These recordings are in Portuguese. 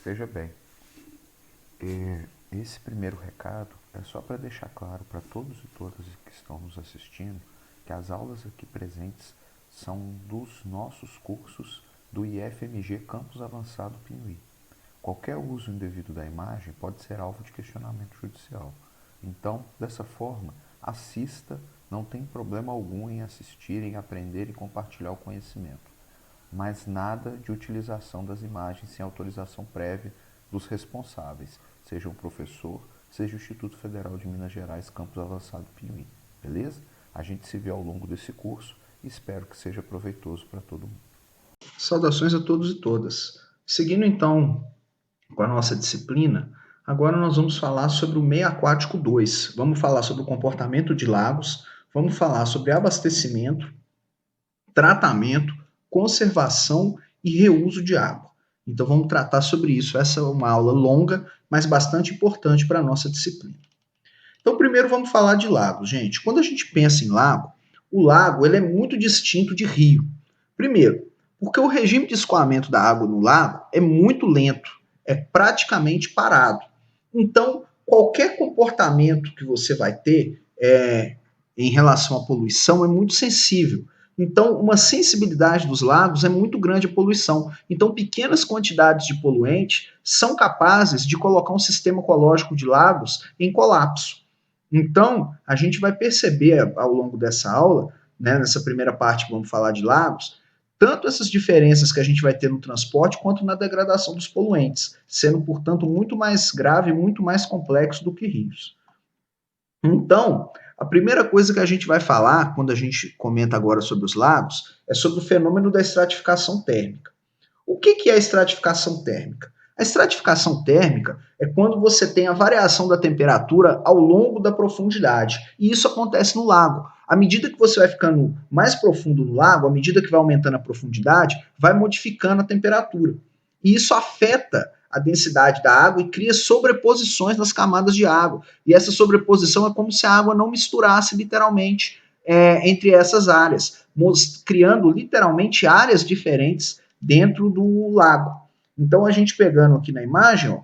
Veja bem, esse primeiro recado é só para deixar claro para todos e todas que estão nos assistindo que as aulas aqui presentes são dos nossos cursos do IFMG Campus Avançado Pinuí. Qualquer uso indevido da imagem pode ser alvo de questionamento judicial. Então, dessa forma, assista, não tem problema algum em assistir, em aprender e compartilhar o conhecimento. Mas nada de utilização das imagens sem autorização prévia dos responsáveis, seja o professor, seja o Instituto Federal de Minas Gerais, Campus Avançado Pinuí. Beleza? A gente se vê ao longo desse curso e espero que seja proveitoso para todo mundo. Saudações a todos e todas. Seguindo então com a nossa disciplina, agora nós vamos falar sobre o meio aquático 2. Vamos falar sobre o comportamento de lagos, vamos falar sobre abastecimento, tratamento, conservação e reuso de água. Então vamos tratar sobre isso. Essa é uma aula longa, mas bastante importante para a nossa disciplina. Então primeiro vamos falar de lagos, gente. Quando a gente pensa em lago, o lago ele é muito distinto de rio. Primeiro, porque o regime de escoamento da água no lago é muito lento, é praticamente parado. Então, qualquer comportamento que você vai ter em relação à poluição é muito sensível. Então, uma sensibilidade dos lagos é muito grande à poluição. Então, pequenas quantidades de poluente são capazes de colocar um sistema ecológico de lagos em colapso. Então, a gente vai perceber ao longo dessa aula, né, nessa primeira parte que vamos falar de lagos, tanto essas diferenças que a gente vai ter no transporte quanto na degradação dos poluentes, sendo, portanto, muito mais grave e muito mais complexo do que rios. Então, a primeira coisa que a gente vai falar, quando a gente comenta agora sobre os lagos, é sobre o fenômeno da estratificação térmica. O que é a estratificação térmica? A estratificação térmica é quando você tem a variação da temperatura ao longo da profundidade. E isso acontece no lago. À medida que você vai ficando mais profundo no lago, à medida que vai aumentando a profundidade, vai modificando a temperatura. E isso afeta a densidade da água e cria sobreposições nas camadas de água. E essa sobreposição é como se a água não misturasse literalmente entre essas áreas, criando literalmente áreas diferentes dentro do lago. Então, a gente pegando aqui na imagem, ó,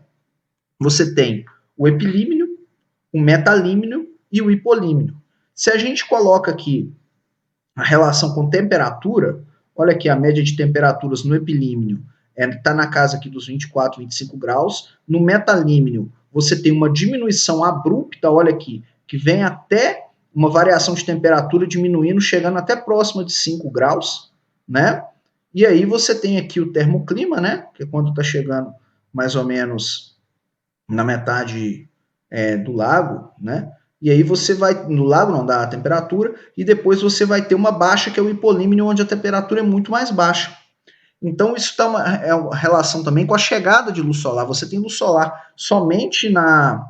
você tem o epilímnio, o metalímnio e o hipolímnio. Se a gente coloca aqui a relação com temperatura, olha aqui a média de temperaturas no epilímnio está na casa aqui dos 24, 25 graus. No metalímnio, você tem uma diminuição abrupta, olha aqui, que vem até uma variação de temperatura diminuindo, chegando até próxima de 5 graus, né? E aí você tem aqui o termoclima, né? Que é quando está chegando mais ou menos na metade do lago, né? E aí você vai, no lago não dá a temperatura, e depois você vai ter uma baixa, que é o hipolímnio, onde a temperatura é muito mais baixa. Então isso está uma relação também com a chegada de luz solar. Você tem luz solar somente na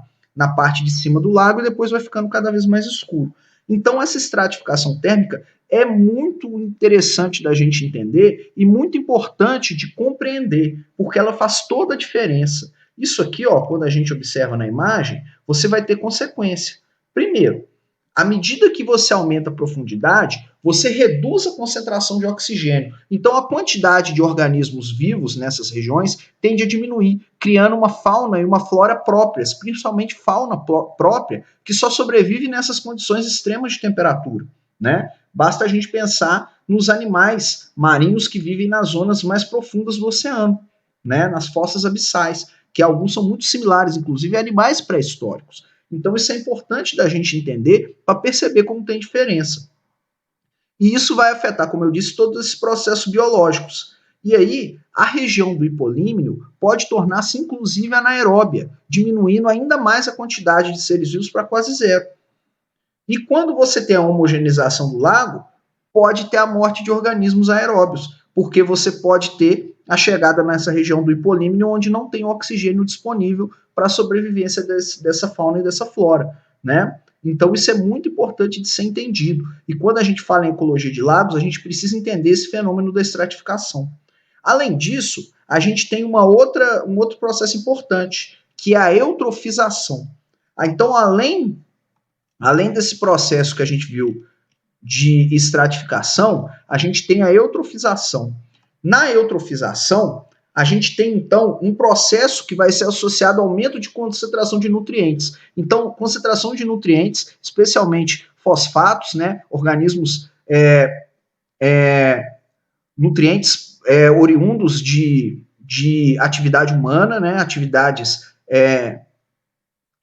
parte de cima do lago e depois vai ficando cada vez mais escuro. Então essa estratificação térmica é muito interessante da gente entender e muito importante de compreender, porque ela faz toda a diferença. Isso aqui, ó, quando a gente observa na imagem, você vai ter consequência. Primeiro, à medida que você aumenta a profundidade, você reduz a concentração de oxigênio. Então, a quantidade de organismos vivos nessas regiões tende a diminuir, criando uma fauna e uma flora próprias, principalmente fauna própria, que só sobrevive nessas condições extremas de temperatura, né? Basta a gente pensar nos animais marinhos que vivem nas zonas mais profundas do oceano, né? Nas fossas abissais, que alguns são muito similares, inclusive a animais pré-históricos. Então isso é importante da gente entender para perceber como tem diferença. E isso vai afetar, como eu disse, todos esses processos biológicos. E aí, a região do hipolímnio pode tornar-se inclusive anaeróbia, diminuindo ainda mais a quantidade de seres vivos para quase zero. E quando você tem a homogeneização do lago, pode ter a morte de organismos aeróbios, porque você pode ter a chegada nessa região do hipolímnio onde não tem oxigênio disponível para a sobrevivência dessa fauna e dessa flora, né? Então isso é muito importante de ser entendido. E quando a gente fala em ecologia de lagos, a gente precisa entender esse fenômeno da estratificação. Além disso, a gente tem um outro processo importante, que é a eutrofização. Então, além desse processo que a gente viu de estratificação, a gente tem a eutrofização. Na eutrofização, a gente tem, então, um processo que vai ser associado ao aumento de concentração de nutrientes. Então, concentração de nutrientes, especialmente fosfatos, né, organismos, nutrientes oriundos de atividade humana, né, atividades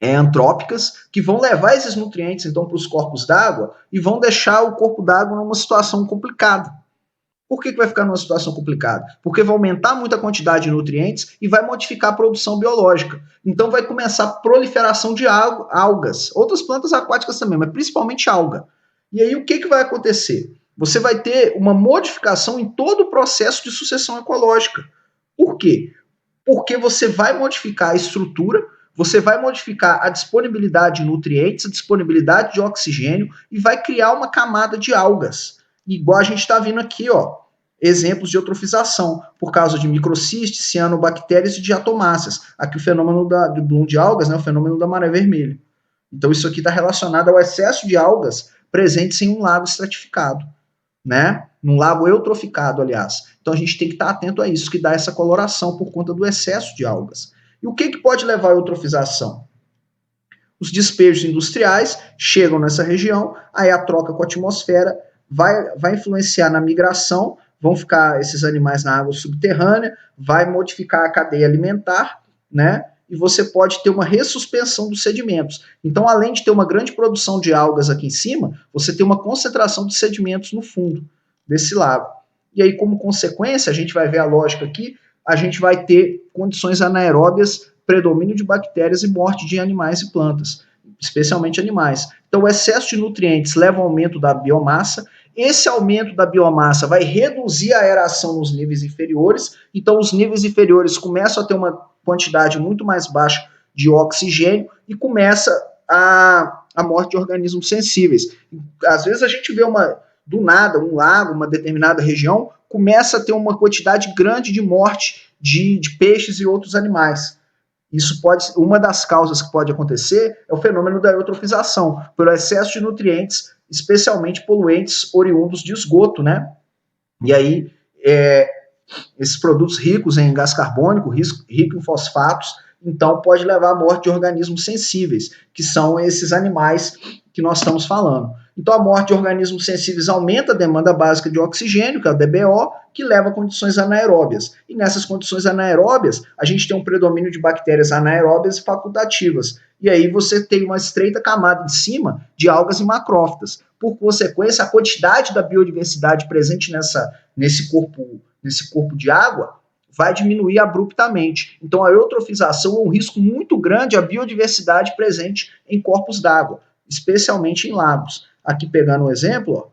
antrópicas, que vão levar esses nutrientes, então, para os corpos d'água e vão deixar o corpo d'água numa situação complicada. Por que vai ficar numa situação complicada? Porque vai aumentar muito a quantidade de nutrientes e vai modificar a produção biológica. Então vai começar a proliferação de algas, outras plantas aquáticas também, mas principalmente alga. E aí o que vai acontecer? Você vai ter uma modificação em todo o processo de sucessão ecológica. Por quê? Porque você vai modificar a estrutura, você vai modificar a disponibilidade de nutrientes, a disponibilidade de oxigênio e vai criar uma camada de algas. Igual a gente está vendo aqui, ó, exemplos de eutrofização, por causa de microcistes, cianobactérias e diatomáceas. Aqui o fenômeno do bloom de algas, né, o fenômeno da maré vermelha. Então isso aqui está relacionado ao excesso de algas presentes em um lago estratificado, né? Num lago eutroficado, aliás. Então a gente tem que estar atento a isso, que dá essa coloração por conta do excesso de algas. E o que pode levar à eutrofização? Os despejos industriais chegam nessa região, aí a troca com a atmosfera vai influenciar na migração, vão ficar esses animais na água subterrânea, vai modificar a cadeia alimentar, né? E você pode ter uma ressuspensão dos sedimentos. Então, além de ter uma grande produção de algas aqui em cima, você tem uma concentração de sedimentos no fundo desse lago. E aí, como consequência, a gente vai ver a lógica aqui, a gente vai ter condições anaeróbias, predomínio de bactérias e morte de animais e plantas, especialmente animais. Então, o excesso de nutrientes leva ao aumento da biomassa. Esse aumento da biomassa vai reduzir a aeração nos níveis inferiores, então os níveis inferiores começam a ter uma quantidade muito mais baixa de oxigênio e começa a morte de organismos sensíveis. Às vezes a gente vê do nada, um lago, uma determinada região, começa a ter uma quantidade grande de morte de peixes e outros animais. Isso uma das causas que pode acontecer é o fenômeno da eutrofização, pelo excesso de nutrientes, especialmente poluentes oriundos de esgoto, né? E aí, esses produtos ricos em gás carbônico, rico em fosfatos, então pode levar à morte de organismos sensíveis, que são esses animais que nós estamos falando. Então a morte de organismos sensíveis aumenta a demanda básica de oxigênio, que é o DBO, que leva a condições anaeróbias. E nessas condições anaeróbias, a gente tem um predomínio de bactérias anaeróbias e facultativas. E aí você tem uma estreita camada em cima de algas e macrófitas. Por consequência, a quantidade da biodiversidade presente nesse corpo de água vai diminuir abruptamente. Então a eutrofização é um risco muito grande à biodiversidade presente em corpos d'água, especialmente em lagos. Aqui pegando um exemplo,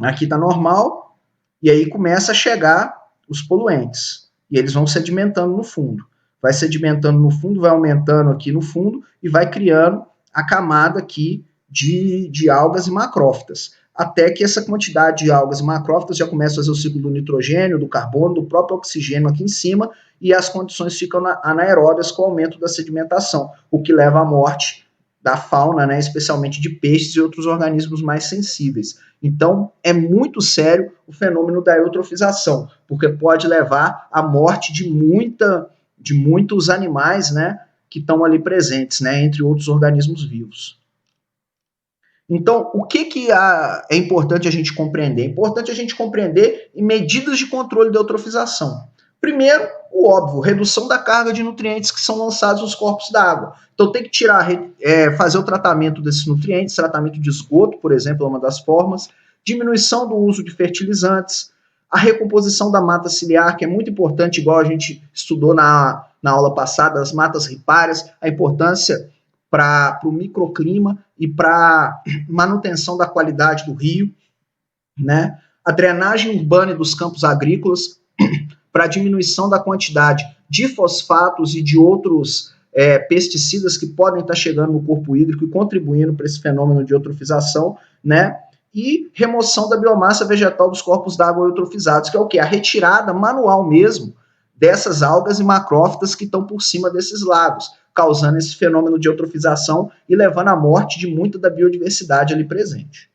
ó, aqui está normal, e aí começa a chegar os poluentes, e eles vão sedimentando no fundo. Vai sedimentando no fundo, vai aumentando aqui no fundo, e vai criando a camada aqui de algas e macrófitas, até que essa quantidade de algas e macrófitas já começa a fazer o ciclo do nitrogênio, do carbono, do próprio oxigênio aqui em cima, e as condições ficam anaeróbias com o aumento da sedimentação, o que leva à morte da fauna, né, especialmente de peixes e outros organismos mais sensíveis. Então, é muito sério o fenômeno da eutrofização, porque pode levar à morte de muitos animais, né, que estão ali presentes, né, entre outros organismos vivos. Então, o que é importante a gente compreender? É importante a gente compreender medidas de controle da eutrofização. Primeiro, o óbvio, redução da carga de nutrientes que são lançados nos corpos d'água. Então tem que fazer o tratamento desses nutrientes, tratamento de esgoto, por exemplo, é uma das formas, diminuição do uso de fertilizantes, a recomposição da mata ciliar, que é muito importante, igual a gente estudou na aula passada, as matas ripárias, a importância para o microclima e para manutenção da qualidade do rio, né? A drenagem urbana e dos campos agrícolas, para diminuição da quantidade de fosfatos e de outros pesticidas que podem estar chegando no corpo hídrico e contribuindo para esse fenômeno de eutrofização, né? E remoção da biomassa vegetal dos corpos d'água eutrofizados, que é o quê? A retirada manual mesmo dessas algas e macrófitas que estão por cima desses lagos, causando esse fenômeno de eutrofização e levando à morte de muita da biodiversidade ali presente.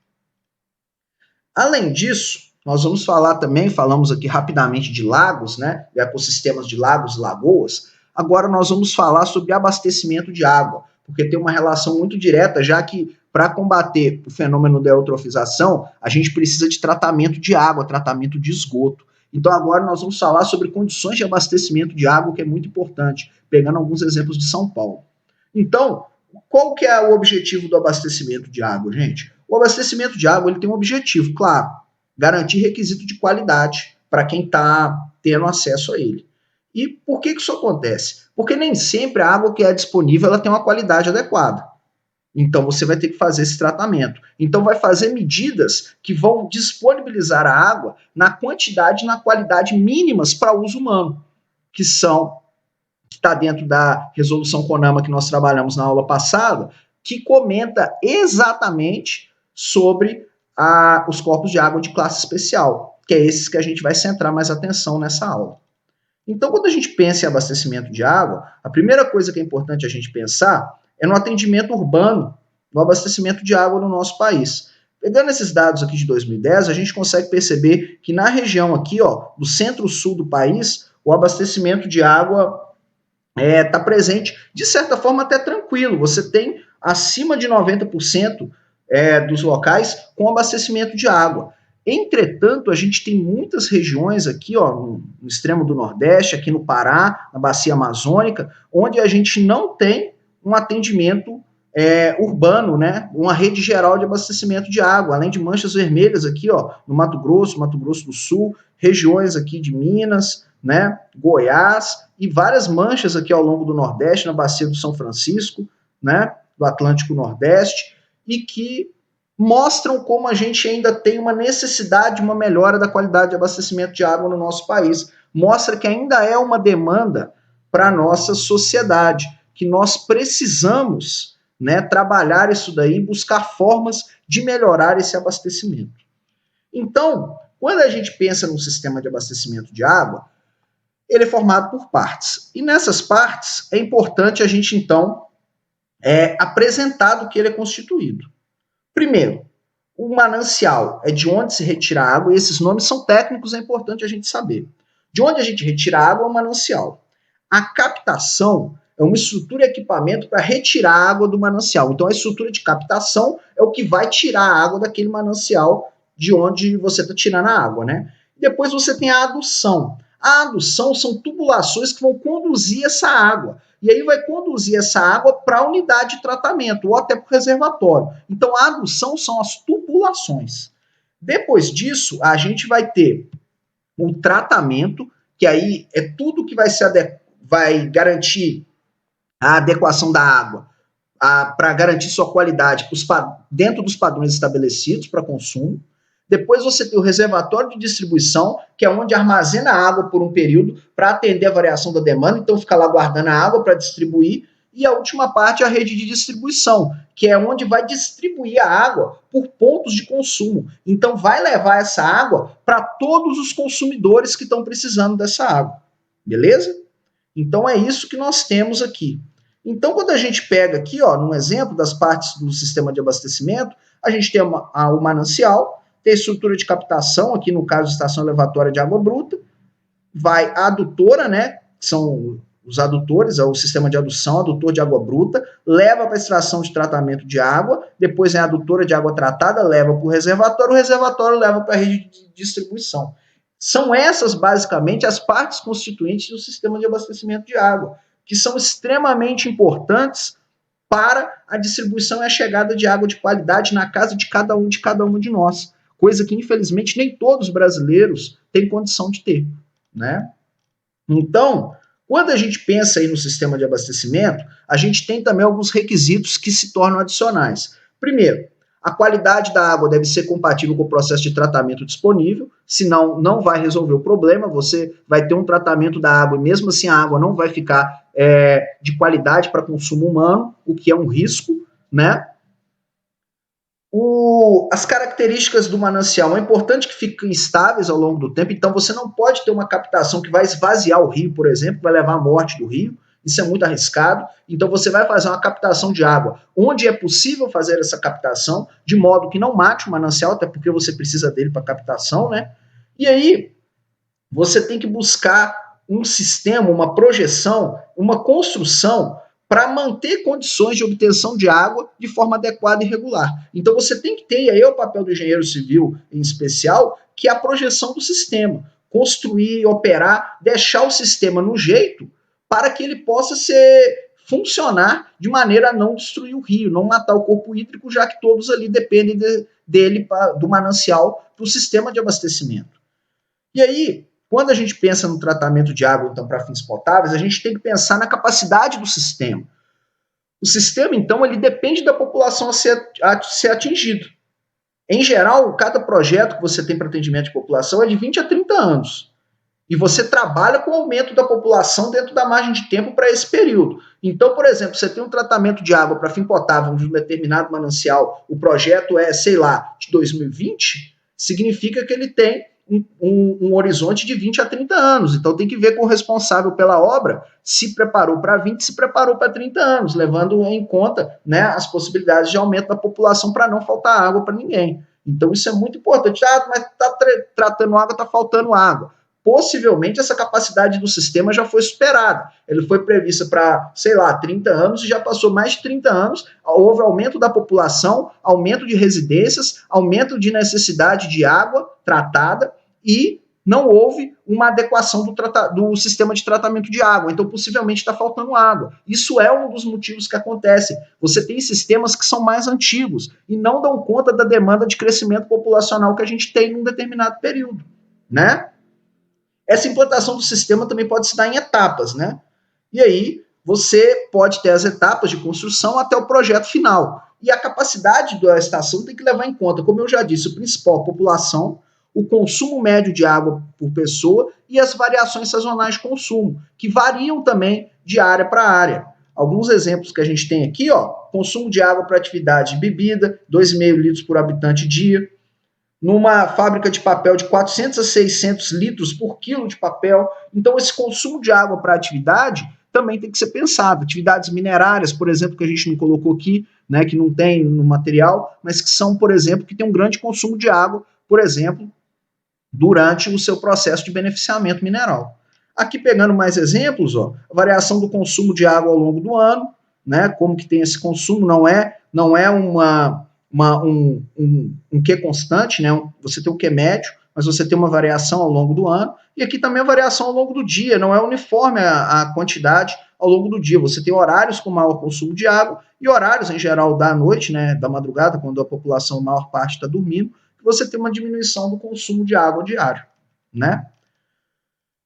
Além disso, nós vamos falar também, falamos aqui rapidamente de lagos, né, de ecossistemas de lagos e lagoas. Agora nós vamos falar sobre abastecimento de água, porque tem uma relação muito direta, já que para combater o fenômeno da eutrofização, a gente precisa de tratamento de água, tratamento de esgoto. Então agora nós vamos falar sobre condições de abastecimento de água, que é muito importante, pegando alguns exemplos de São Paulo. Então, qual que é o objetivo do abastecimento de água, gente? O abastecimento de água ele tem um objetivo, claro, garantir requisito de qualidade para quem está tendo acesso a ele. E por que isso acontece? Porque nem sempre a água que é disponível ela tem uma qualidade adequada. Então você vai ter que fazer esse tratamento. Então vai fazer medidas que vão disponibilizar a água na quantidade e na qualidade mínimas para uso humano, que está dentro da resolução CONAMA que nós trabalhamos na aula passada, que comenta exatamente sobre os corpos de água de classe especial, que é esses que a gente vai centrar mais atenção nessa aula. Então, quando a gente pensa em abastecimento de água, a primeira coisa que é importante a gente pensar é no atendimento urbano, no abastecimento de água no nosso país. Pegando esses dados aqui de 2010, a gente consegue perceber que na região aqui, ó, do centro-sul do país, o abastecimento de água está presente, de certa forma até tranquilo. Você tem acima de 90% dos locais com abastecimento de água. Entretanto, a gente tem muitas regiões aqui, ó, no extremo do Nordeste, aqui no Pará, na Bacia Amazônica, onde a gente não tem um atendimento urbano, né? Uma rede geral de abastecimento de água, além de manchas vermelhas aqui, ó, no Mato Grosso do Sul, regiões aqui de Minas, né? Goiás e várias manchas aqui ao longo do Nordeste, na Bacia do São Francisco, né? Do Atlântico Nordeste, e que mostram como a gente ainda tem uma necessidade de uma melhora da qualidade de abastecimento de água no nosso país. Mostra que ainda é uma demanda para a nossa sociedade, que nós precisamos, né, trabalhar isso daí, buscar formas de melhorar esse abastecimento. Então, quando a gente pensa num sistema de abastecimento de água, ele é formado por partes. E nessas partes é importante a gente, então, apresentar do que ele é constituído. Primeiro, o manancial é de onde se retira a água, e esses nomes são técnicos, é importante a gente saber. De onde a gente retira a água é o manancial. A captação é uma estrutura e equipamento para retirar a água do manancial. Então, a estrutura de captação é o que vai tirar a água daquele manancial de onde você está tirando a água, né? Depois você tem a adução. A adução são tubulações que vão conduzir essa água. E aí vai conduzir essa água para a unidade de tratamento ou até para o reservatório. Então, a adução são as tubulações. Depois disso, a gente vai ter o tratamento, que aí é tudo que vai garantir a adequação da água para garantir sua qualidade dentro dos padrões estabelecidos para consumo. Depois você tem o reservatório de distribuição, que é onde armazena a água por um período para atender a variação da demanda, então fica lá guardando a água para distribuir. E a última parte é a rede de distribuição, que é onde vai distribuir a água por pontos de consumo. Então vai levar essa água para todos os consumidores que estão precisando dessa água. Beleza? Então é isso que nós temos aqui. Então quando a gente pega aqui, ó, num exemplo das partes do sistema de abastecimento, a gente tem o manancial, tem a estrutura de captação, aqui no caso, estação elevatória de água bruta, vai a adutora, né, que são os adutores, é o sistema de adução, adutor de água bruta, leva para a extração de tratamento de água, depois é a adutora de água tratada, leva para o reservatório leva para a rede de distribuição. São essas, basicamente, as partes constituintes do sistema de abastecimento de água, que são extremamente importantes para a distribuição e a chegada de água de qualidade na casa de cada uma de nós. Coisa que, infelizmente, nem todos os brasileiros têm condição de ter, né? Então, quando a gente pensa aí no sistema de abastecimento, a gente tem também alguns requisitos que se tornam adicionais. Primeiro, a qualidade da água deve ser compatível com o processo de tratamento disponível, senão não vai resolver o problema, você vai ter um tratamento da água e mesmo assim a água não vai ficar de qualidade para consumo humano, o que é um risco, né? As características do manancial é importante que fiquem estáveis ao longo do tempo, então você não pode ter uma captação que vai esvaziar o rio, por exemplo, vai levar à morte do rio. isso é muito arriscado, então você vai fazer uma captação de água onde é possível fazer essa captação, de modo que não mate o manancial, até porque você precisa dele para captação, né? E aí você tem que buscar um sistema, uma projeção, uma construção para manter condições de obtenção de água de forma adequada e regular. Então você tem que ter, e aí é o papel do engenheiro civil em especial, que é a projeção do sistema. Construir, operar, deixar o sistema no jeito para que ele possa funcionar de maneira a não destruir o rio, não matar o corpo hídrico, já que todos ali dependem dele, do manancial, para o sistema de abastecimento. E aí, quando a gente pensa no tratamento de água, então, para fins potáveis, a gente tem que pensar na capacidade do sistema. O sistema, então, ele depende da população a ser atingido. Em geral, cada projeto que você tem para atendimento de população é de 20 a 30 anos. E você trabalha com o aumento da população dentro da margem de tempo para esse período. Então, por exemplo, você tem um tratamento de água para fim potável de um determinado manancial, o projeto é, sei lá, de 2020, significa que ele tem um horizonte de 20 a 30 anos. Então tem que ver com o responsável pela obra se preparou para 20, se preparou para 30 anos, levando em conta, né, as possibilidades de aumento da população para não faltar água para ninguém. Então isso é muito importante. Mas está tratando água, está faltando água. Possivelmente essa capacidade do sistema já foi superada. Ele foi prevista para, sei lá, 30 anos e já passou mais de 30 anos. Houve aumento da população, aumento de residências, aumento de necessidade de água tratada e não houve uma adequação do sistema de tratamento de água. Então, possivelmente está faltando água. Isso é um dos motivos que acontece. Você tem sistemas que são mais antigos e não dão conta da demanda de crescimento populacional que a gente tem num determinado período, né? Essa implantação do sistema também pode se dar em etapas, né? E aí você pode ter as etapas de construção até o projeto final. E a capacidade da estação tem que levar em conta, como eu já disse, o principal, a população, o consumo médio de água por pessoa e as variações sazonais de consumo, que variam também de área para área. Alguns exemplos que a gente tem aqui, ó, consumo de água para atividade de bebida, 2,5 litros por habitante dia. Numa fábrica de papel de 400 a 600 litros por quilo de papel. Então, esse consumo de água para atividade também tem que ser pensado. Atividades minerárias, por exemplo, que a gente não colocou aqui, né, que não tem no material, mas que são, por exemplo, que tem um grande consumo de água, por exemplo, durante o seu processo de beneficiamento mineral. Aqui, pegando mais exemplos, ó, a variação do consumo de água ao longo do ano, né, como que tem esse consumo, não é um Q constante, né? Você tem o Q médio, mas você tem uma variação ao longo do ano, e aqui também a variação ao longo do dia, não é uniforme a quantidade ao longo do dia. Você tem horários com maior consumo de água e horários, em geral, da noite, né, da madrugada, quando a população, a maior parte, está dormindo, que você tem uma diminuição do consumo de água diário, né?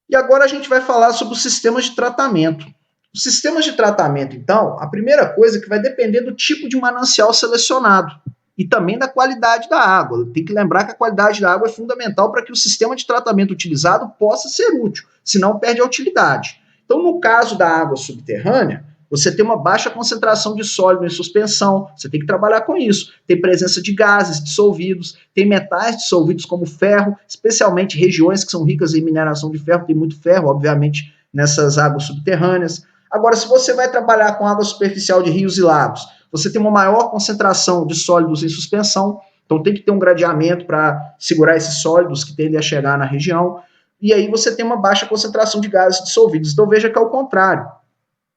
E agora a gente vai falar sobre os sistemas de tratamento. Os sistemas de tratamento, então, a primeira coisa é que vai depender do tipo de manancial selecionado e também da qualidade da água. Tem que lembrar que a qualidade da água é fundamental para que o sistema de tratamento utilizado possa ser útil, senão perde a utilidade. Então, no caso da água subterrânea, você tem uma baixa concentração de sólido em suspensão, você tem que trabalhar com isso. Tem presença de gases dissolvidos, tem metais dissolvidos como ferro, especialmente regiões que são ricas em mineração de ferro, tem muito ferro, obviamente, nessas águas subterrâneas. Agora, se você vai trabalhar com água superficial de rios e lagos, você tem uma maior concentração de sólidos em suspensão, então tem que ter um gradeamento para segurar esses sólidos que tendem a chegar na região, e aí você tem uma baixa concentração de gases dissolvidos. Então veja que é o contrário.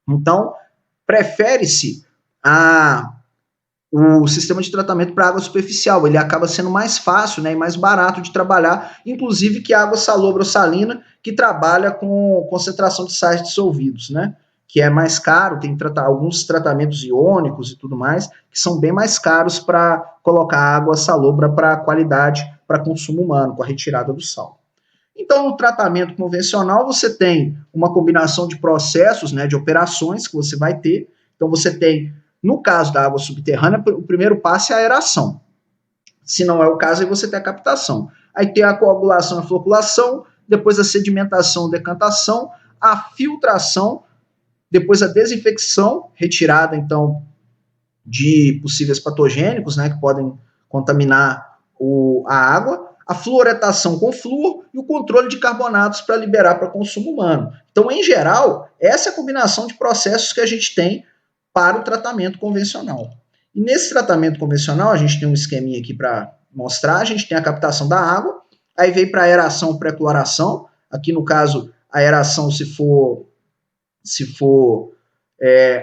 Então, prefere-se o sistema de tratamento para água superficial. Ele acaba sendo mais fácil, né, e mais barato de trabalhar, inclusive que a água salobra ou salina, que trabalha com concentração de sais dissolvidos, né? Que é mais caro, tem alguns tratamentos iônicos e tudo mais, que são bem mais caros para colocar água salobra para qualidade, para consumo humano, com a retirada do sal. Então, no tratamento convencional, você tem uma combinação de processos, né, de operações que você vai ter. Então, você tem, no caso da água subterrânea, o primeiro passo é a aeração. Se não é o caso, aí você tem a captação. Aí tem a coagulação e a floculação, depois a sedimentação e decantação, a filtração, depois a desinfecção, retirada, então, de possíveis patogênicos, né, que podem contaminar a água, a fluoretação com flúor e o controle de carbonatos para liberar para consumo humano. Então, em geral, essa é a combinação de processos que a gente tem para o tratamento convencional. E nesse tratamento convencional, a gente tem um esqueminha aqui para mostrar, a gente tem a captação da água, aí vem para aeração, pré-cloração, aqui no caso, a aeração se for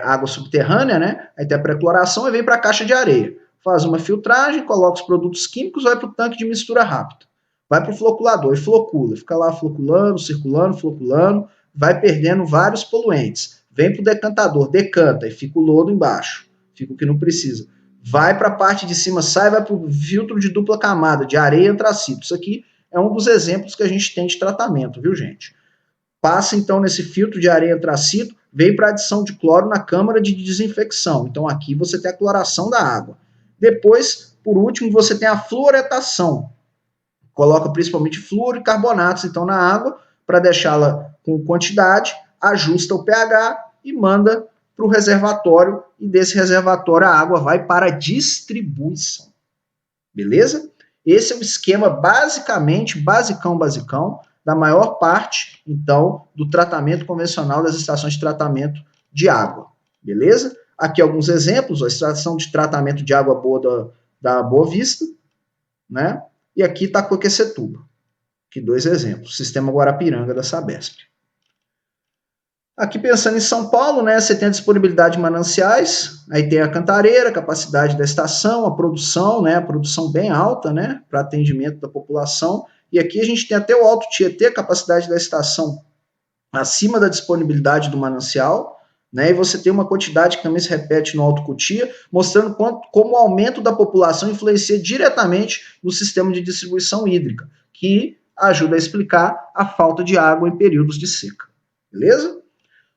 água subterrânea, né? Aí tem a pré-cloração e vem para a caixa de areia. Faz uma filtragem, coloca os produtos químicos, vai para o tanque de mistura rápida. Vai para o floculador e flocula. Fica lá floculando, circulando, floculando, vai perdendo vários poluentes. Vem para o decantador, decanta e fica o lodo embaixo. Fica o que não precisa. Vai para a parte de cima, sai, vai para o filtro de dupla camada, de areia e antracito. Isso aqui é um dos exemplos que a gente tem de tratamento, viu, gente? Passa, então, nesse filtro de areia e antracito, vem para a adição de cloro na câmara de desinfecção. Então, aqui você tem a cloração da água. Depois, por último, você tem a fluoretação. Coloca principalmente flúor e carbonatos, então, na água, para deixá-la com quantidade, ajusta o pH e manda para o reservatório, e desse reservatório a água vai para a distribuição. Beleza? Esse é o esquema, basicamente, basicão, da maior parte, então, do tratamento convencional das estações de tratamento de água. Beleza? Aqui alguns exemplos, a estação de tratamento de água boa da Boa Vista, né? E aqui está Coquecetuba. Aqui 2 exemplos. Sistema Guarapiranga da Sabesp. Aqui pensando em São Paulo, né, você tem a disponibilidade de mananciais, aí tem a cantareira, a capacidade da estação, a produção bem alta, né, para atendimento da população. E aqui a gente tem até o Alto Tietê, a capacidade da estação acima da disponibilidade do manancial, né, e você tem uma quantidade que também se repete no Alto Cotia, mostrando como o aumento da população influencia diretamente no sistema de distribuição hídrica, que ajuda a explicar a falta de água em períodos de seca. Beleza?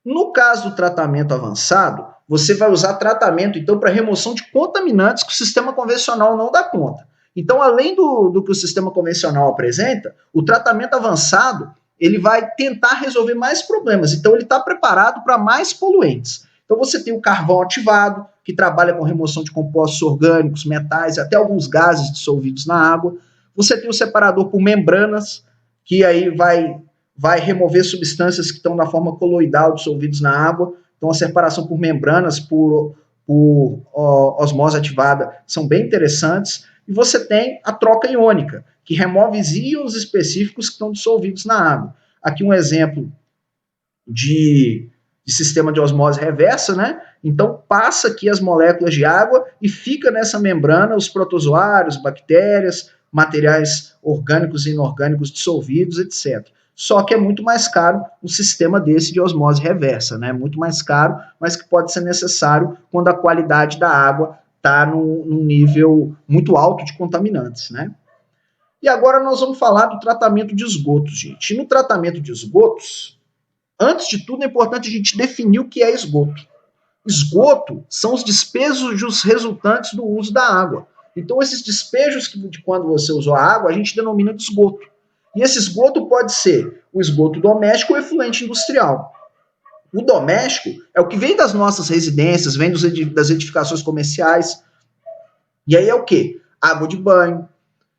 No caso do tratamento avançado, você vai usar tratamento, então, para remoção de contaminantes que o sistema convencional não dá conta. Então, além do que o sistema convencional apresenta, o tratamento avançado, ele vai tentar resolver mais problemas. Então, ele está preparado para mais poluentes. Então, você tem o carvão ativado, que trabalha com remoção de compostos orgânicos, metais, até alguns gases dissolvidos na água. Você tem o separador por membranas, que aí vai remover substâncias que estão na forma coloidal dissolvidos na água. Então, a separação por membranas, por osmose ativada, são bem interessantes. E você tem a troca iônica, que remove íons específicos que estão dissolvidos na água. Aqui um exemplo de sistema de osmose reversa, né? Então, passa aqui as moléculas de água e fica nessa membrana os protozoários, bactérias, materiais orgânicos e inorgânicos dissolvidos, etc. Só que é muito mais caro um sistema desse de osmose reversa, né? Muito mais caro, mas que pode ser necessário quando a qualidade da água está num nível muito alto de contaminantes, né? E agora nós vamos falar do tratamento de esgotos, gente. E no tratamento de esgotos, antes de tudo é importante a gente definir o que é esgoto. Esgoto são os despejos resultantes do uso da água. Então esses despejos de quando você usou a água, a gente denomina de esgoto. E esse esgoto pode ser o esgoto doméstico ou efluente industrial. O doméstico é o que vem das nossas residências, vem das edificações comerciais. E aí é o quê? Água de banho,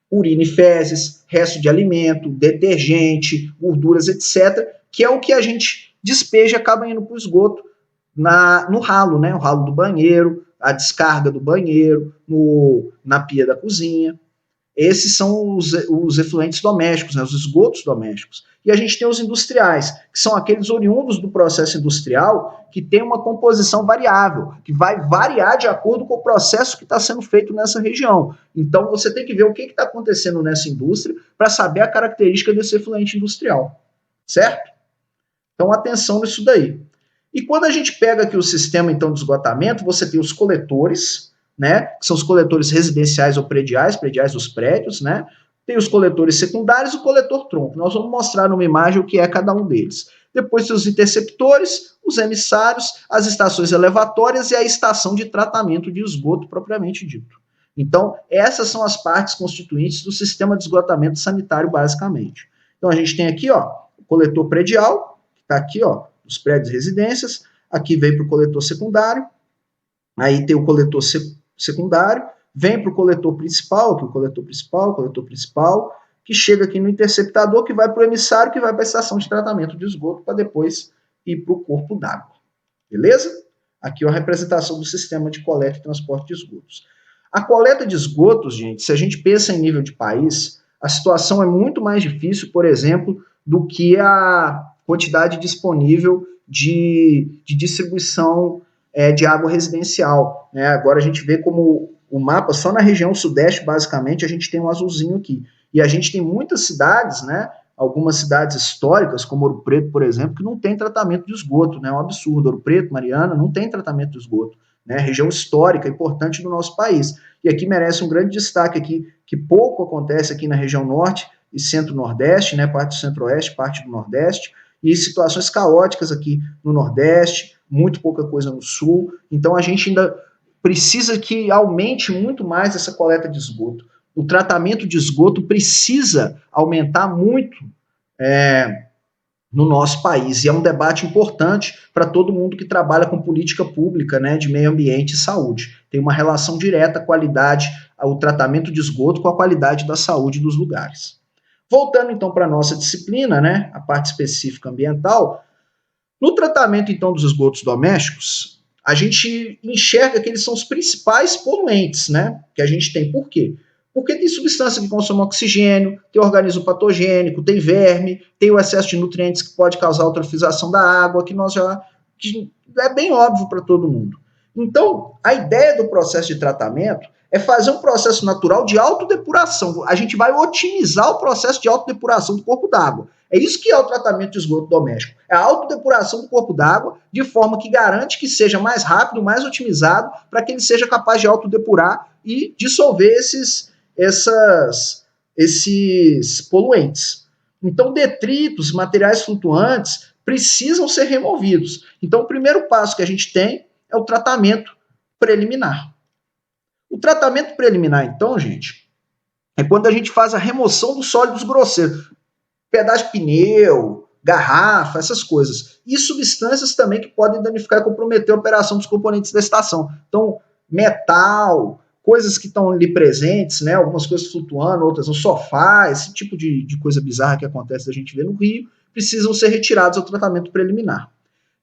urina e fezes, resto de alimento, detergente, gorduras, etc., que é o que a gente despeja e acaba indo para o esgoto no ralo, né? O ralo do banheiro, a descarga do banheiro, na pia da cozinha. Esses são os efluentes domésticos, né, os esgotos domésticos. E a gente tem os industriais, que são aqueles oriundos do processo industrial que tem uma composição variável, que vai variar de acordo com o processo que está sendo feito nessa região. Então, você tem que ver o que está acontecendo nessa indústria para saber a característica desse efluente industrial, certo? Então, atenção nisso daí. E quando a gente pega aqui o sistema, então, de esgotamento, você tem os coletores, né, que são os coletores residenciais ou prediais dos prédios, né? Tem os coletores secundários e o coletor tronco. Nós vamos mostrar numa imagem o que é cada um deles. Depois tem os interceptores, os emissários, as estações elevatórias e a estação de tratamento de esgoto propriamente dito. Então, essas são as partes constituintes do sistema de esgotamento sanitário, basicamente. Então, a gente tem aqui, ó, o coletor predial, que está aqui, ó, os prédios e residências. Aqui vem para o coletor secundário. Aí tem o coletor secundário, vem para o coletor principal, aqui o coletor principal, que chega aqui no interceptador, que vai para o emissário, que vai para a estação de tratamento de esgoto, para depois ir para o corpo d'água. Beleza? Aqui é a representação do sistema de coleta e transporte de esgotos. A coleta de esgotos, gente, se a gente pensa em nível de país, a situação é muito mais difícil, por exemplo, do que a quantidade disponível de distribuição de água residencial. Né? Agora a gente vê como o mapa, só na região sudeste, basicamente, a gente tem um azulzinho aqui. E a gente tem muitas cidades, né? Algumas cidades históricas, como Ouro Preto, por exemplo, que não tem tratamento de esgoto, né? É um absurdo. Ouro Preto, Mariana, não tem tratamento de esgoto. Né? Região histórica importante do nosso país. E aqui merece um grande destaque aqui, que pouco acontece aqui na região norte e centro-nordeste, né? Parte do centro-oeste, parte do nordeste, e situações caóticas aqui no nordeste, muito pouca coisa no sul. Então a gente ainda precisa que aumente muito mais essa coleta de esgoto. O tratamento de esgoto precisa aumentar muito no nosso país. E é um debate importante para todo mundo que trabalha com política pública, né, de meio ambiente e saúde. Tem uma relação direta a qualidade, o tratamento de esgoto com a qualidade da saúde dos lugares. Voltando então para a nossa disciplina, né, a parte específica ambiental, no tratamento então dos esgotos domésticos, a gente enxerga que eles são os principais poluentes, né, que a gente tem. Por quê? Porque tem substância que consome oxigênio, tem organismo patogênico, tem verme, tem o excesso de nutrientes que pode causar eutrofização da água, que é bem óbvio para todo mundo. Então, a ideia do processo de tratamento é fazer um processo natural de autodepuração. A gente vai otimizar o processo de autodepuração do corpo d'água. É isso que é o tratamento de esgoto doméstico. É a autodepuração do corpo d'água de forma que garante que seja mais rápido, mais otimizado, para que ele seja capaz de autodepurar e dissolver esses poluentes. Então, detritos, materiais flutuantes precisam ser removidos. Então, o primeiro passo que a gente tem é o tratamento preliminar. O tratamento preliminar, então, gente, é quando a gente faz a remoção dos sólidos grosseiros. Pedaço de pneu, garrafa, essas coisas. E substâncias também que podem danificar e comprometer a operação dos componentes da estação. Então, metal, coisas que estão ali presentes, né? Algumas coisas flutuando, outras no sofá, esse tipo de coisa bizarra que acontece a gente ver no Rio, precisam ser retirados ao tratamento preliminar.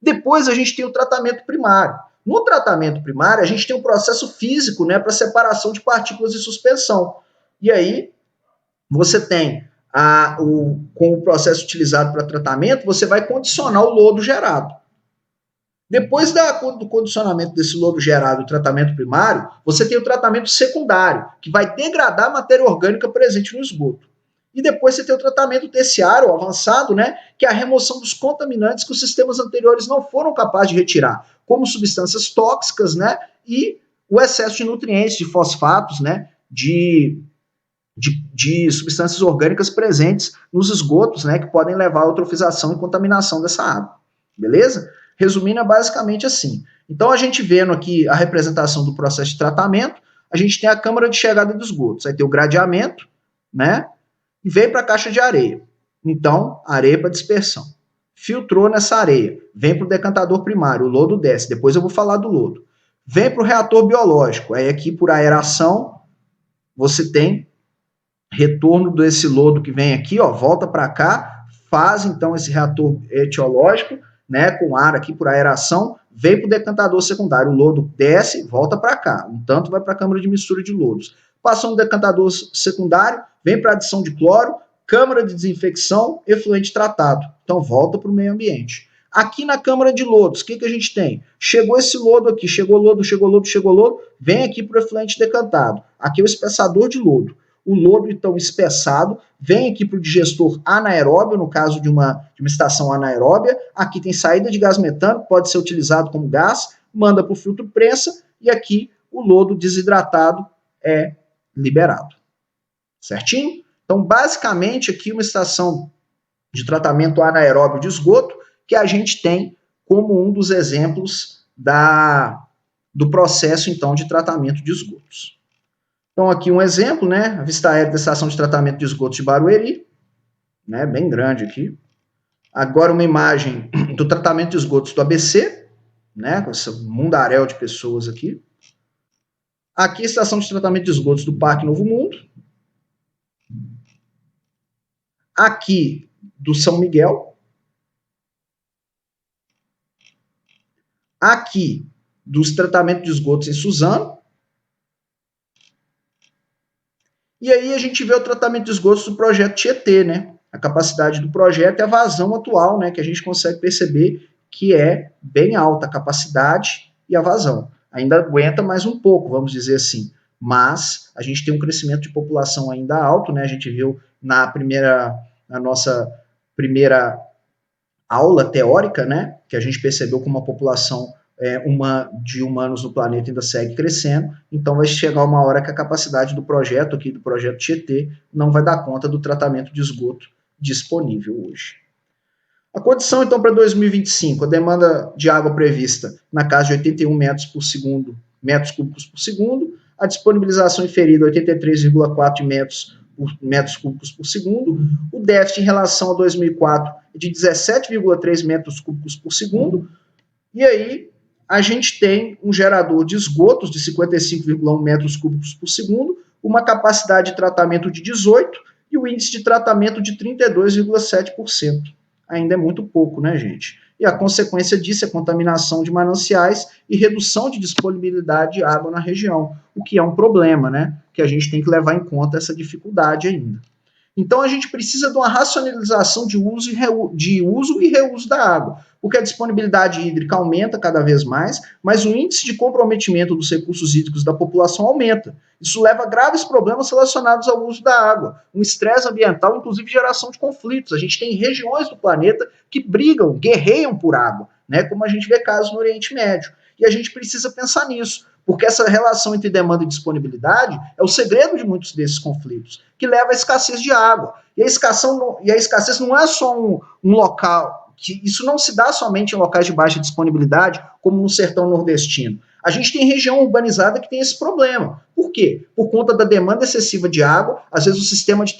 Depois a gente tem o tratamento primário. No tratamento primário, a gente tem um processo físico, né, para separação de partículas de suspensão. E aí, você tem com o processo utilizado para tratamento, você vai condicionar o lodo gerado. Depois do condicionamento desse lodo gerado, o tratamento primário, você tem o tratamento secundário, que vai degradar a matéria orgânica presente no esgoto. E depois você tem o tratamento terciário, avançado, né, que é a remoção dos contaminantes que os sistemas anteriores não foram capazes de retirar, como substâncias tóxicas, né, e o excesso de nutrientes, de fosfatos, né, de substâncias orgânicas presentes nos esgotos, né, que podem levar à eutrofização e contaminação dessa água. Beleza? Resumindo, é basicamente assim. Então, a gente vendo aqui a representação do processo de tratamento, a gente tem a câmara de chegada dos esgotos, aí tem o gradeamento, né, e vem para a caixa de areia. Então, areia para dispersão. Filtrou nessa areia, vem para o decantador primário, o lodo desce, depois eu vou falar do lodo. Vem para o reator biológico, aí aqui por aeração, você tem retorno desse lodo que vem aqui, ó, volta para cá, faz então esse reator etiológico, né, com ar aqui por aeração, vem para o decantador secundário, o lodo desce, volta para cá, um tanto vai para a câmara de mistura de lodos. Passou no decantador secundário, vem para a adição de cloro, câmara de desinfecção, efluente tratado. Então volta para o meio ambiente. Aqui na câmara de lodos, o que a gente tem? Chegou esse lodo aqui, chegou lodo, vem aqui para o efluente decantado. Aqui é o espessador de lodo. O lodo, então, espessado, vem aqui para o digestor anaeróbio, no caso de uma estação anaeróbia. Aqui tem saída de gás metano, pode ser utilizado como gás, manda para o filtro prensa, e aqui o lodo desidratado é liberado. Certinho? Então, basicamente, aqui uma estação de tratamento anaeróbio de esgoto, que a gente tem como um dos exemplos do processo, então, de tratamento de esgotos. Então, aqui um exemplo, né? A vista aérea da estação de tratamento de esgotos de Barueri, né? Bem grande aqui. Agora uma imagem do tratamento de esgotos do ABC, né? Com esse mundaréu de pessoas aqui. Aqui a estação de tratamento de esgotos do Parque Novo Mundo. aqui do São Miguel, aqui dos tratamentos de esgotos em Suzano, e aí a gente vê o tratamento de esgotos do projeto Tietê, né? A capacidade do projeto e a vazão atual, né? Que a gente consegue perceber que é bem alta a capacidade e a vazão. Ainda aguenta mais um pouco, vamos dizer assim. Mas a gente tem um crescimento de população ainda alto, né? A gente viu na nossa primeira aula teórica, né? Que a gente percebeu como a população de humanos no planeta ainda segue crescendo, então vai chegar uma hora que a capacidade do projeto aqui, do projeto Tietê, não vai dar conta do tratamento de esgoto disponível hoje. A condição, então, para 2025, a demanda de água prevista na casa de 81 metros cúbicos por segundo, a disponibilização inferida 83,4 metros cúbicos por segundo, o déficit em relação a 2004 é de 17,3 metros cúbicos por segundo, e aí a gente tem um gerador de esgotos de 55,1 metros cúbicos por segundo, uma capacidade de tratamento de 18 e o índice de tratamento de 32,7%. Ainda é muito pouco, né, gente? E a consequência disso é contaminação de mananciais e redução de disponibilidade de água na região, o que é um problema, né? Que a gente tem que levar em conta essa dificuldade ainda. Então a gente precisa de uma racionalização de uso e reuso da água, porque a disponibilidade hídrica aumenta cada vez mais, mas o índice de comprometimento dos recursos hídricos da população aumenta. Isso leva a graves problemas relacionados ao uso da água, um estresse ambiental, inclusive geração de conflitos. A gente tem regiões do planeta que brigam, guerreiam por água, né, como a gente vê casos no Oriente Médio. E a gente precisa pensar nisso, porque essa relação entre demanda e disponibilidade é o segredo de muitos desses conflitos, que leva à escassez de água. E a escassez não é só um local, que isso não se dá somente em locais de baixa disponibilidade, como no sertão nordestino. A gente tem região urbanizada que tem esse problema. Por quê? Por conta da demanda excessiva de água, às vezes o sistema de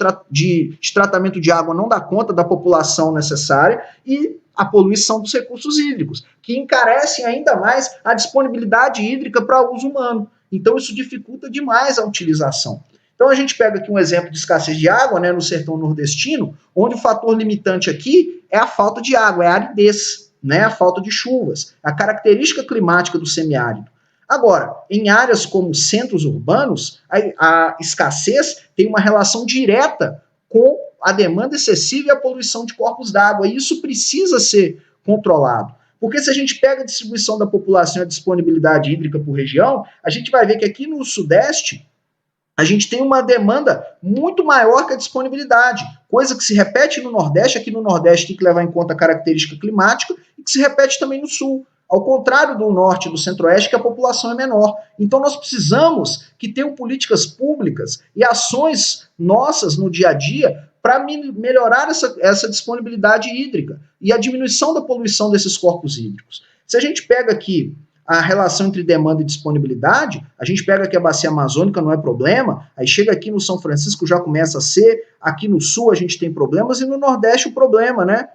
tratamento de água não dá conta da população necessária e a poluição dos recursos hídricos, que encarecem ainda mais a disponibilidade hídrica para uso humano. Então isso dificulta demais a utilização. Então a gente pega aqui um exemplo de escassez de água, né, no sertão nordestino, onde o fator limitante aqui é a falta de água, é a aridez, né, a falta de chuvas, a característica climática do semiárido. Agora, em áreas como centros urbanos, a escassez tem uma relação direta com a demanda excessiva e a poluição de corpos d'água, e isso precisa ser controlado. Porque se a gente pega a distribuição da população e a disponibilidade hídrica por região, a gente vai ver que aqui no Sudeste a gente tem uma demanda muito maior que a disponibilidade, coisa que se repete no Nordeste. Aqui no Nordeste tem que levar em conta a característica climática e que se repete também no Sul. Ao contrário do Norte e do Centro-Oeste, que a população é menor. Então nós precisamos que tenham políticas públicas e ações nossas no dia a dia para melhorar essa disponibilidade hídrica e a diminuição da poluição desses corpos hídricos. Se a gente pega aqui a relação entre demanda e disponibilidade, a gente pega aqui a bacia amazônica, não é problema, aí chega aqui no São Francisco já começa a ser, aqui no Sul a gente tem problemas e no Nordeste o problema, né?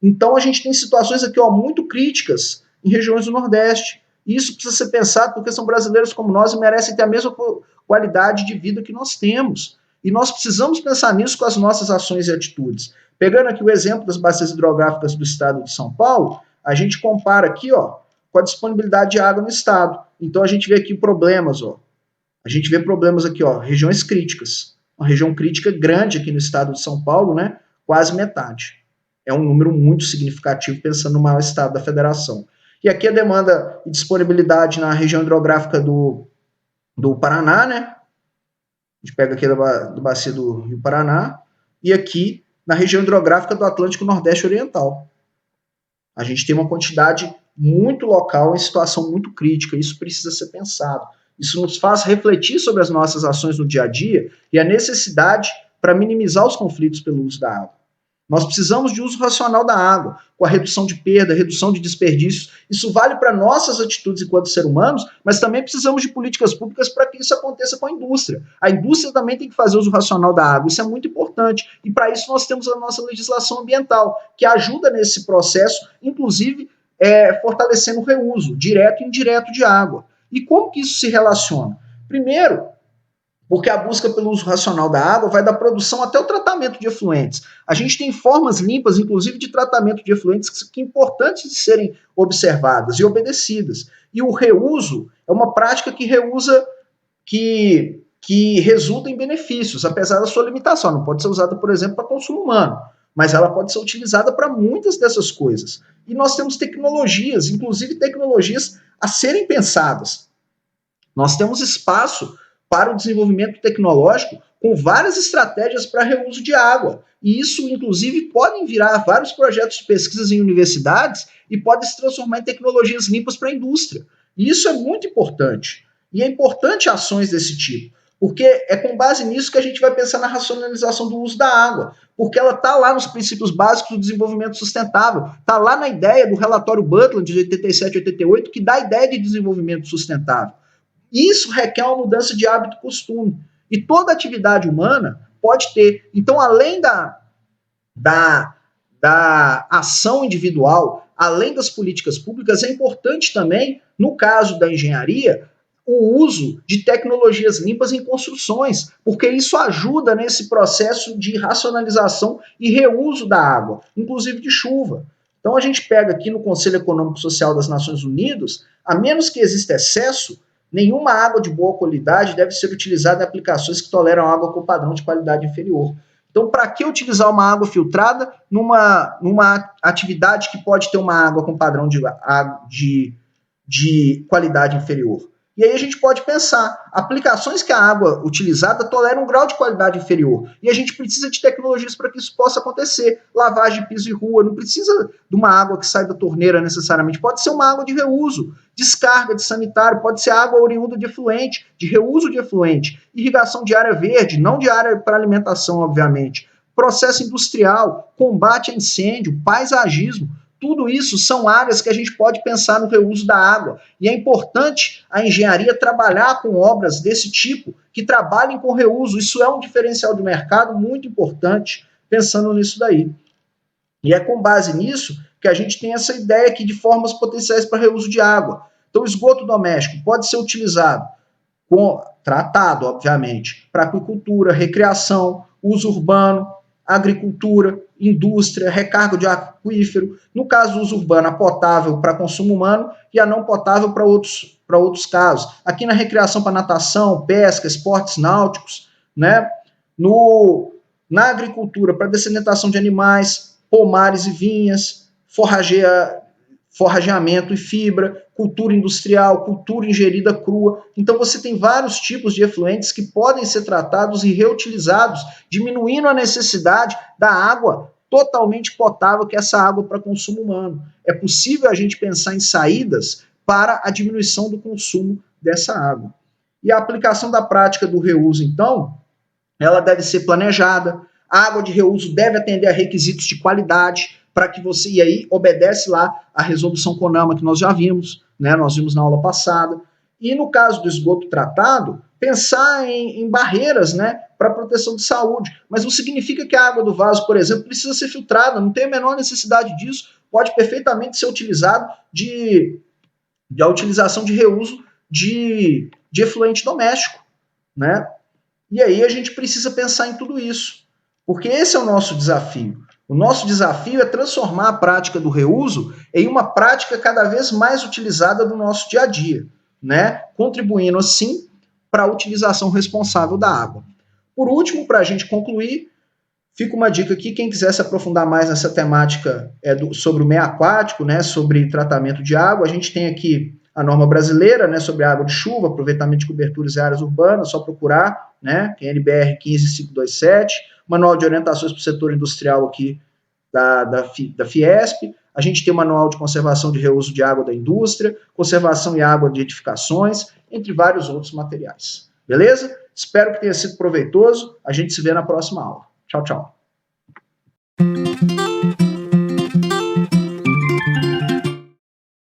Então a gente tem situações aqui muito críticas em regiões do Nordeste. E isso precisa ser pensado porque são brasileiros como nós e merecem ter a mesma qualidade de vida que nós temos. E nós precisamos pensar nisso com as nossas ações e atitudes. Pegando aqui o exemplo das bacias hidrográficas do estado de São Paulo, a gente compara aqui, com a disponibilidade de água no estado. Então a gente vê aqui problemas, A gente vê problemas aqui, regiões críticas. Uma região crítica grande aqui no estado de São Paulo, né? Quase metade. É um número muito significativo pensando no maior estado da federação. E aqui a demanda e disponibilidade na região hidrográfica do Paraná, né? A gente pega aqui do bacia do Rio Paraná, e aqui na região hidrográfica do Atlântico Nordeste Oriental. A gente tem uma quantidade muito local em situação muito crítica, isso precisa ser pensado. Isso nos faz refletir sobre as nossas ações no dia a dia e a necessidade para minimizar os conflitos pelo uso da água. Nós precisamos de uso racional da água, com a redução de perda, redução de desperdícios. Isso vale para nossas atitudes enquanto seres humanos, mas também precisamos de políticas públicas para que isso aconteça com a indústria. A indústria também tem que fazer uso racional da água, isso é muito importante. E para isso nós temos a nossa legislação ambiental, que ajuda nesse processo, inclusive fortalecendo o reuso, direto e indireto de água. E como que isso se relaciona? Primeiro, porque a busca pelo uso racional da água vai da produção até o tratamento de efluentes. A gente tem formas limpas, inclusive de tratamento de efluentes, que são importantes de serem observadas e obedecidas. E o reuso é uma prática que reusa, que resulta em benefícios, apesar da sua limitação. Não pode ser usada, por exemplo, para consumo humano, mas ela pode ser utilizada para muitas dessas coisas. E nós temos tecnologias, inclusive tecnologias a serem pensadas. Nós temos espaço para o desenvolvimento tecnológico com várias estratégias para reuso de água. E isso, inclusive, podem virar vários projetos de pesquisas em universidades e pode se transformar em tecnologias limpas para a indústria. E isso é muito importante. E é importante ações desse tipo, porque é com base nisso que a gente vai pensar na racionalização do uso da água, porque ela está lá nos princípios básicos do desenvolvimento sustentável, está lá na ideia do relatório Brundtland de 87 e 88, que dá a ideia de desenvolvimento sustentável. Isso requer uma mudança de hábito e costume. E toda atividade humana pode ter. Então, além da ação individual, além das políticas públicas, é importante também, no caso da engenharia, o uso de tecnologias limpas em construções, porque isso ajuda nesse processo de racionalização e reuso da água, inclusive de chuva. Então, a gente pega aqui no Conselho Econômico e Social das Nações Unidas, a menos que exista excesso, nenhuma água de boa qualidade deve ser utilizada em aplicações que toleram água com padrão de qualidade inferior. Então, para que utilizar uma água filtrada numa atividade que pode ter uma água com padrão de qualidade inferior? E aí a gente pode pensar, aplicações que a água utilizada tolera um grau de qualidade inferior. E a gente precisa de tecnologias para que isso possa acontecer. Lavagem de piso e rua, não precisa de uma água que sai da torneira necessariamente. Pode ser uma água de reuso, descarga de sanitário, pode ser água oriunda de efluente, de reuso de efluente. Irrigação de área verde, não de área para alimentação, obviamente. Processo industrial, combate a incêndio, paisagismo. Tudo isso são áreas que a gente pode pensar no reuso da água. E é importante a engenharia trabalhar com obras desse tipo, que trabalhem com reuso. Isso é um diferencial de mercado muito importante, pensando nisso daí. E é com base nisso que a gente tem essa ideia aqui de formas potenciais para reuso de água. Então, o esgoto doméstico pode ser utilizado, tratado, obviamente, para aquicultura, recreação, uso urbano, agricultura, indústria, recarga de aquífero. No caso do uso urbano, a potável para consumo humano e a não potável para outros casos. Aqui na recreação para natação, pesca, esportes náuticos, né? Na agricultura para dessedentação de animais, pomares e vinhas, forrageamento e fibra, cultura industrial, cultura ingerida crua. Então você tem vários tipos de efluentes que podem ser tratados e reutilizados, diminuindo a necessidade da água totalmente potável, que é essa água para consumo humano. É possível a gente pensar em saídas para a diminuição do consumo dessa água. E a aplicação da prática do reuso, então, ela deve ser planejada. A água de reuso deve atender a requisitos de qualidade, para que você, e aí obedece lá a resolução CONAMA que nós já vimos, né? Nós vimos na aula passada. E no caso do esgoto tratado, pensar em barreiras, né, para proteção de saúde. Mas não significa que a água do vaso, por exemplo, precisa ser filtrada, não tem a menor necessidade disso, pode perfeitamente ser utilizado a utilização de reuso de efluente doméstico, né? E aí a gente precisa pensar em tudo isso, porque esse é o nosso desafio. O nosso desafio é transformar a prática do reuso em uma prática cada vez mais utilizada no nosso dia a dia, né? Contribuindo, assim, para a utilização responsável da água. Por último, para a gente concluir, fica uma dica aqui, quem quiser se aprofundar mais nessa temática sobre o meio aquático, né, sobre tratamento de água, a gente tem aqui a norma brasileira, né, sobre água de chuva, aproveitamento de coberturas e áreas urbanas, só procurar, né, que é NBR 15527, manual de orientações para o setor industrial aqui da Fiesp, a gente tem o manual de conservação de reuso de água da indústria, conservação e água de edificações, entre vários outros materiais. Beleza? Espero que tenha sido proveitoso, a gente se vê na próxima aula. Tchau, tchau.